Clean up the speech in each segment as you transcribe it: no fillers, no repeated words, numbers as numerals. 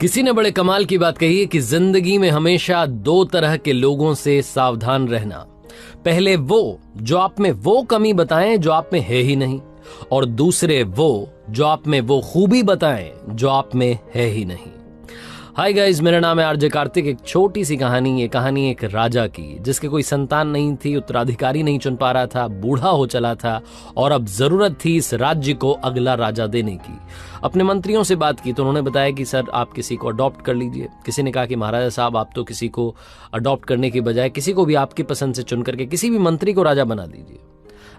किसी ने बड़े कमाल की बात कही है कि जिंदगी में हमेशा दो तरह के लोगों से सावधान रहना। पहले वो जो आप में वो कमी बताएं जो आप में है ही नहीं, और दूसरे वो जो आप में वो खूबी बताएं जो आप में है ही नहीं। हाय गाइस, मेरा नाम है आरजे कार्तिक। एक छोटी सी कहानी, ये कहानी एक राजा की जिसके कोई संतान नहीं थी, उत्तराधिकारी नहीं चुन पा रहा था, बूढ़ा हो चला था और अब जरूरत थी इस राज्य को अगला राजा देने की। अपने मंत्रियों से बात की तो उन्होंने बताया कि सर आप किसी को अडॉप्ट कर लीजिए। किसी ने कहा कि महाराजा साहब आप तो किसी को अडॉप्ट करने की बजाय किसी को भी आपकी पसंद से चुन करके किसी भी मंत्री को राजा बना दीजिए।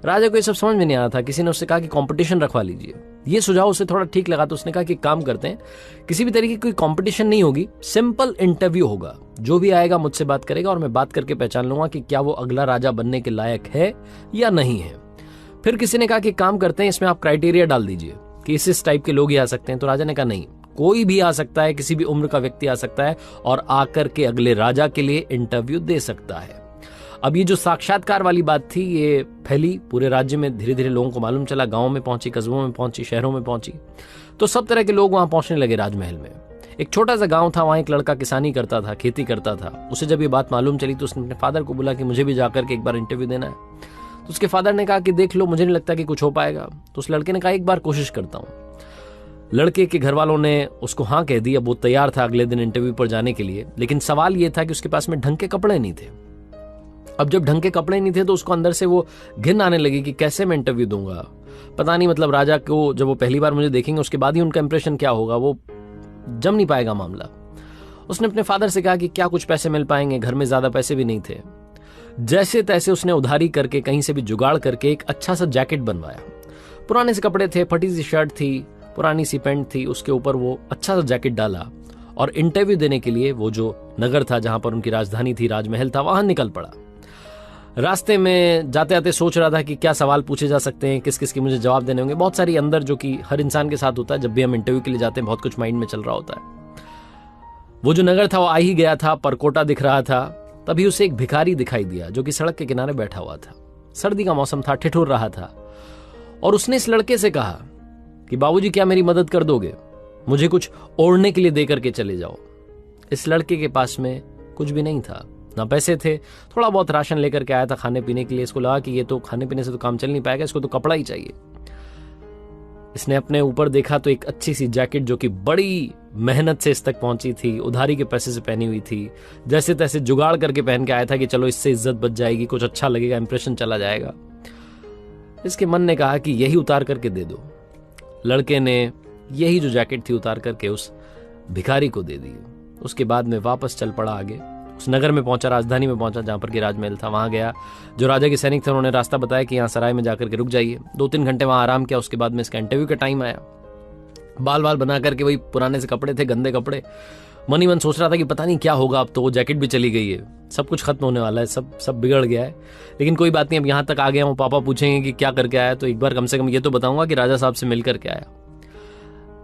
राजा को ये सब समझ में नहीं आ रहा था। किसी ने उससे कहा कि कंपटीशन रखवा लीजिए। ये सुझाव उसे थोड़ा ठीक लगा तो उसने कहा कि काम करते हैं, किसी भी तरीके की कोई कंपटीशन नहीं होगी, सिंपल इंटरव्यू होगा। जो भी आएगा मुझसे बात करेगा और मैं बात करके पहचान लूंगा कि क्या वो अगला राजा बनने के लायक है या नहीं है। फिर किसी ने कहा कि काम करते हैं, इसमें आप क्राइटेरिया डाल दीजिए कि इस टाइप के लोग ही आ सकते हैं। तो राजा ने कहा नहीं, कोई भी आ सकता है, किसी भी उम्र का व्यक्ति आ सकता है और आकर के अगले राजा के लिए इंटरव्यू दे सकता है। अब ये जो साक्षात्कार वाली बात थी ये फैली पूरे राज्य में, धीरे धीरे लोगों को मालूम चला, गांव में पहुंची, कस्बों में पहुंची, शहरों में पहुंची, तो सब तरह के लोग वहां पहुंचने लगे राजमहल में। एक छोटा सा गांव था, वहां एक लड़का किसानी करता था, खेती करता था। उसे जब ये बात मालूम चली तो उसने अपने फादर को बोला कि मुझे भी जाकर के एक बार इंटरव्यू देना है। तो उसके फादर ने कहा कि देख लो, मुझे नहीं लगता कि कुछ हो पाएगा। तो उस लड़के ने कहा एक बार कोशिश करता हूं। लड़के के घर वालों ने उसको हाँ कह दी। अब वो तैयार था अगले दिन इंटरव्यू पर जाने के लिए, लेकिन सवाल ये था कि उसके पास में ढंग के कपड़े नहीं थे। अब जब ढंग के कपड़े नहीं थे तो उसको अंदर से वो घिन आने लगी कि कैसे मैं इंटरव्यू दूंगा, पता नहीं, मतलब राजा को जब वो पहली बार मुझे देखेंगे उसके बाद ही उनका इंप्रेशन क्या होगा, वो जम नहीं पाएगा मामला। उसने अपने फादर से कहा कि क्या कुछ पैसे मिल पाएंगे, घर में ज्यादा पैसे भी नहीं थे। जैसे तैसे उसने उधारी करके कहीं से भी जुगाड़ करके एक अच्छा सा जैकेट बनवाया। पुराने से कपड़े थे, फटी सी शर्ट थी, पुरानी सी पैंट थी, उसके ऊपर वो अच्छा सा जैकेट डाला और इंटरव्यू देने के लिए वो जो नगर था जहां पर उनकी राजधानी थी, राजमहल था, वहां निकल पड़ा। रास्ते में जाते आते सोच रहा था कि क्या सवाल पूछे जा सकते हैं, किस किस के मुझे जवाब देने होंगे। बहुत सारी अंदर, जो कि हर इंसान के साथ होता है, जब भी हम इंटरव्यू के लिए जाते हैं बहुत कुछ माइंड में चल रहा होता है। वो जो नगर था वो आ ही गया था, परकोटा दिख रहा था। तभी उसे एक भिखारी दिखाई दिया जो कि सड़क के किनारे बैठा हुआ था। सर्दी का मौसम था, ठिठुर रहा था, और उसने इस लड़के से कहा कि बाबूजी क्या मेरी मदद कर दोगे, मुझे कुछ ओढ़ने के लिए दे करके चले जाओ। इस लड़के के पास में कुछ भी नहीं था, ना पैसे थे, थोड़ा बहुत राशन लेकर के आया था खाने पीने के लिए। इसको लगा कि ये तो खाने पीने से तो काम चल नहीं पाएगा, इसको तो कपड़ा ही चाहिए। इसने अपने ऊपर देखा तो एक अच्छी सी जैकेट जो कि बड़ी मेहनत से इस तक पहुंची थी, उधारी के पैसे से पहनी हुई थी, जैसे तैसे जुगाड़ करके पहन के आया था कि चलो इससे इज्जत बच जाएगी, कुछ अच्छा लगेगा, इंप्रेशन चला जाएगा। इसके मन ने कहा कि यही उतार करके दे दो। लड़के ने यही जो जैकेट थी उतार करके उस भिखारी को दे दी। उसके बाद में वापस चल पड़ा आगे। उस नगर में पहुंचा, राजधानी में पहुंचा जहां पर कि राजमहल था। वहां गया, जो राजा के सैनिक थे उन्होंने रास्ता बताया कि यहाँ सराय में जाकर के रुक जाइए। 2-3 घंटे वहां आराम किया। उसके बाद में इसका इंटरव्यू का टाइम आया। बाल बाल बना करके, वही पुराने से कपड़े थे, गंदे कपड़े। मन ही मन सोच रहा था कि पता नहीं क्या होगा, अब तो वो जैकेट भी चली गई है, सब कुछ खत्म होने वाला है, सब बिगड़ गया है। लेकिन कोई बात नहीं, अब यहाँ तक आ गया हूँ, पापा पूछेंगे कि क्या करके आया, तो एक बार कम से कम ये तो बताऊंगा कि राजा साहब से मिल करके आया।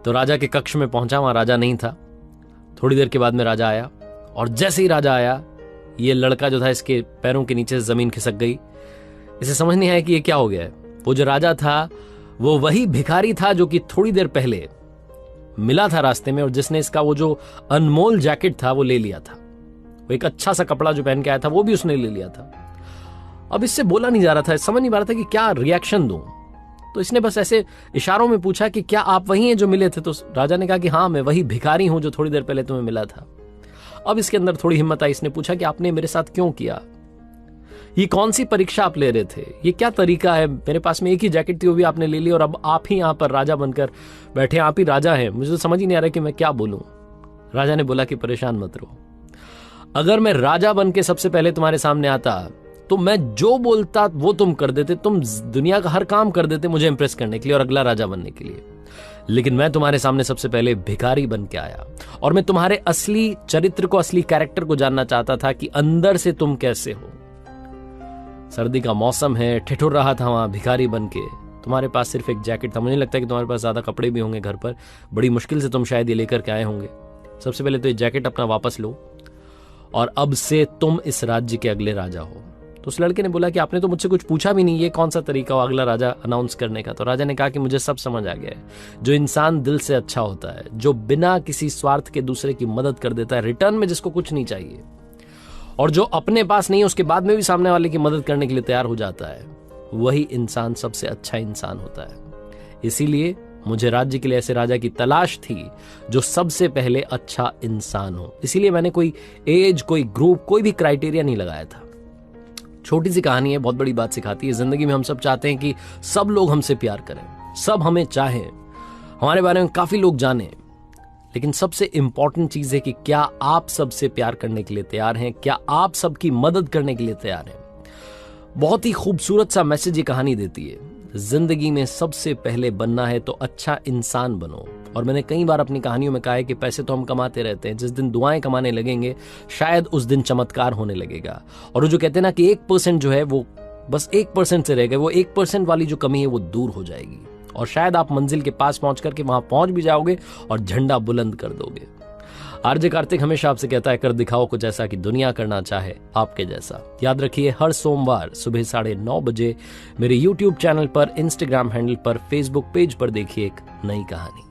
तो राजा के कक्ष में पहुंचा, वहां राजा नहीं था। थोड़ी देर के बाद में राजा आया, और जैसे ही राजा आया ये लड़का जो था इसके पैरों के नीचे से जमीन खिसक गई। इसे समझ नहीं आया कि ये क्या हो गया है। वो जो राजा था वो वही भिखारी था जो कि थोड़ी देर पहले मिला था रास्ते में, और जिसने इसका वो जो अनमोल जैकेट था वो ले लिया था। वो एक अच्छा सा कपड़ा जो पहन के आया था वो भी उसने ले लिया था। अब इससे बोला नहीं जा रहा था, समझ नहीं पा रहा था कि क्या रिएक्शन दूं। तो इसने बस ऐसे इशारों में पूछा कि क्या आप वही हैं जो मिले थे। तो राजा ने कहा कि हाँ, मैं वही भिखारी हूं जो थोड़ी देर पहले तुम्हें मिला था। अब इसके अंदर थोड़ी हिम्मत आई। इसने पूछा कि आपने मेरे साथ क्यों किया, ये कौन सी परीक्षा आप ले रहे थे, ये क्या तरीका है, मेरे पास में एक ही जैकेट थी वो भी आपने ले ली, और अब आप ही यहां पर राजा बनकर बैठे, आप ही राजा हैं, मुझे तो समझ ही नहीं आ रहा कि मैं क्या बोलूं। राजा ने बोला कि परेशान मत रहो, अगर मैं राजा बन के सबसे पहले तुम्हारे सामने आता तो मैं जो बोलता वो तुम कर देते, तुम दुनिया का हर काम कर देते मुझे इंप्रेस करने के लिए और अगला राजा बनने के लिए। लेकिन मैं तुम्हारे सामने सबसे पहले भिखारी बन के आया, और मैं तुम्हारे असली चरित्र को, असली कैरेक्टर को जानना चाहता था कि अंदर से तुम कैसे हो। सर्दी का मौसम है, ठिठुर रहा था वहां भिखारी बन के, तुम्हारे पास सिर्फ एक जैकेट था, मुझे नहीं लगता कि तुम्हारे पास ज्यादा कपड़े भी होंगे घर पर, बड़ी मुश्किल से तुम शायद ये लेकर के आए होंगे। सबसे पहले तो ये जैकेट अपना वापस लो, और अब से तुम इस राज्य के अगले राजा हो। तो उस लड़के ने बोला कि आपने तो मुझसे कुछ पूछा भी नहीं, ये कौन सा तरीका हो अगला राजा अनाउंस करने का। तो राजा ने कहा कि मुझे सब समझ आ गया है। जो इंसान दिल से अच्छा होता है, जो बिना किसी स्वार्थ के दूसरे की मदद कर देता है, रिटर्न में जिसको कुछ नहीं चाहिए, और जो अपने पास नहीं है उसके बाद में भी सामने वाले की मदद करने के लिए तैयार हो जाता है, वही इंसान सबसे अच्छा इंसान होता है। इसीलिए मुझे राज्य के लिए ऐसे राजा की तलाश थी जो सबसे पहले अच्छा इंसान हो। इसीलिए मैंने कोई एज, कोई ग्रुप, कोई भी क्राइटेरिया नहीं लगाया था। छोटी सी कहानी है, बहुत बड़ी बात सिखाती है। जिंदगी में हम सब चाहते हैं कि सब लोग हमसे प्यार करें, सब हमें चाहें, हमारे बारे में काफी लोग जानें, लेकिन सबसे इंपॉर्टेंट चीज है कि क्या आप सबसे प्यार करने के लिए तैयार हैं, क्या आप सबकी मदद करने के लिए तैयार हैं। बहुत ही खूबसूरत सा मैसेज ये कहानी देती है। जिंदगी में सबसे पहले बनना है तो अच्छा इंसान बनो। और मैंने कई बार अपनी कहानियों में कहा है कि पैसे तो हम कमाते रहते हैं, जिस दिन दुआएं कमाने लगेंगे शायद उस दिन चमत्कार होने लगेगा। और वो जो कहते हैं ना कि 1% जो है वो बस 1% से रह गए, वो 1% वाली जो कमी है वो दूर हो जाएगी और शायद आप मंजिल के पास पहुंच करके वहां पहुंच भी जाओगे और झंडा बुलंद कर दोगे। आरजे कार्तिक हमेशा आपसे कहता है, कर दिखाओ कुछ ऐसा कि दुनिया करना चाहे आपके जैसा। याद रखिए, हर सोमवार सुबह 9:30 बजे मेरे YouTube चैनल पर, इंस्टाग्राम हैंडल पर, फेसबुक पेज पर देखिए एक नई कहानी।